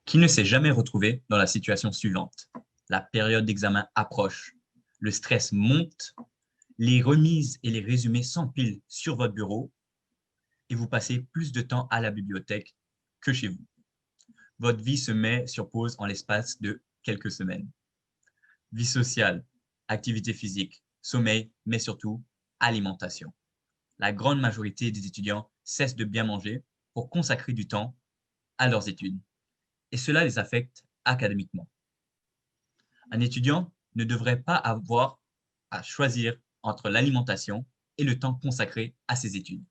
Qui ne s'est jamais retrouvé dans la situation suivante? La période d'examen approche, le stress monte, les remises et les résumés s'empilent sur votre bureau et vous passez plus de temps à la bibliothèque que chez vous. Votre vie se met sur pause en l'espace de quelques semaines. Vie sociale, activité physique, sommeil, mais surtout alimentation. La grande majorité des étudiants cessent de bien manger pour consacrer du temps à leurs études. Et cela les affecte académiquement. Un étudiant ne devrait pas avoir à choisir entre l'alimentation et le temps consacré à ses études.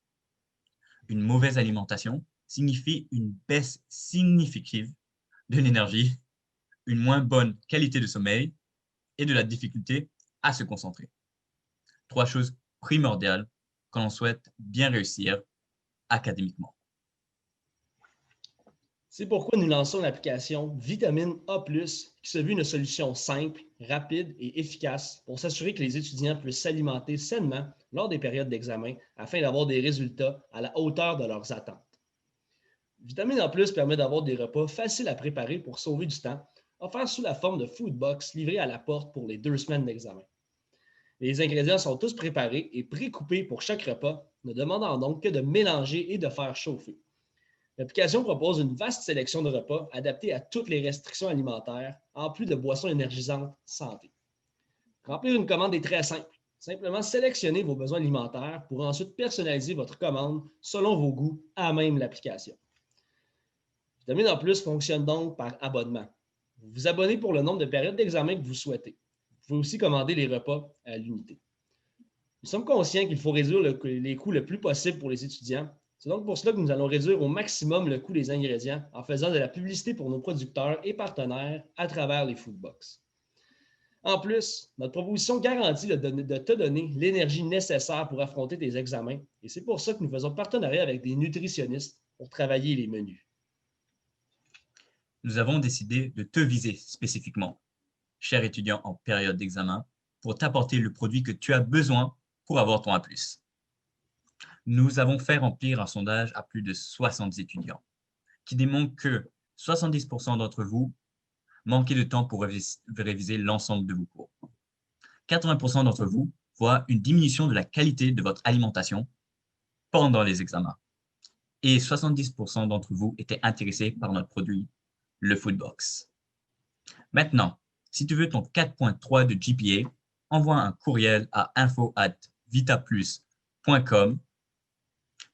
Une mauvaise alimentation signifie une baisse significative de l'énergie, une moins bonne qualité de sommeil et de la difficulté à se concentrer. Trois choses primordiales quand on souhaite bien réussir académiquement. C'est pourquoi nous lançons l'application Vitamine A+, qui se veut une solution simple, rapide et efficace pour s'assurer que les étudiants puissent s'alimenter sainement lors des périodes d'examen afin d'avoir des résultats à la hauteur de leurs attentes. Vitamine A+, permet d'avoir des repas faciles à préparer pour sauver du temps, offerts sous la forme de food box livrés à la porte pour les 2 semaines d'examen. Les ingrédients sont tous préparés et pré-coupés pour chaque repas, ne demandant donc que de mélanger et de faire chauffer. L'application propose une vaste sélection de repas adaptés à toutes les restrictions alimentaires, en plus de boissons énergisantes santé. Remplir une commande est très simple. Simplement sélectionnez vos besoins alimentaires pour ensuite personnaliser votre commande selon vos goûts à même l'application. Vitamine A+, fonctionne donc par abonnement. Vous vous abonnez pour le nombre de périodes d'examen que vous souhaitez. Vous pouvez aussi commander les repas à l'unité. Nous sommes conscients qu'il faut réduire les coûts le plus possible pour les étudiants. C'est donc pour cela que nous allons réduire au maximum le coût des ingrédients en faisant de la publicité pour nos producteurs et partenaires à travers les foodbox. En plus, notre proposition garantit de te donner l'énergie nécessaire pour affronter tes examens et c'est pour ça que nous faisons partenariat avec des nutritionnistes pour travailler les menus. Nous avons décidé de te viser spécifiquement, cher étudiant en période d'examen, pour t'apporter le produit que tu as besoin pour avoir ton A+. Nous avons fait remplir un sondage à plus de 60 étudiants qui démontre que 70% d'entre vous manquez de temps pour réviser l'ensemble de vos cours. 80% d'entre vous voient une diminution de la qualité de votre alimentation pendant les examens. Et 70% d'entre vous étaient intéressés par notre produit, le Foodbox. Maintenant, si tu veux ton 4.3 de GPA, envoie un courriel à info@vitaplus.com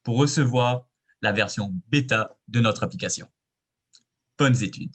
pour recevoir la version bêta de notre application. Bonnes études!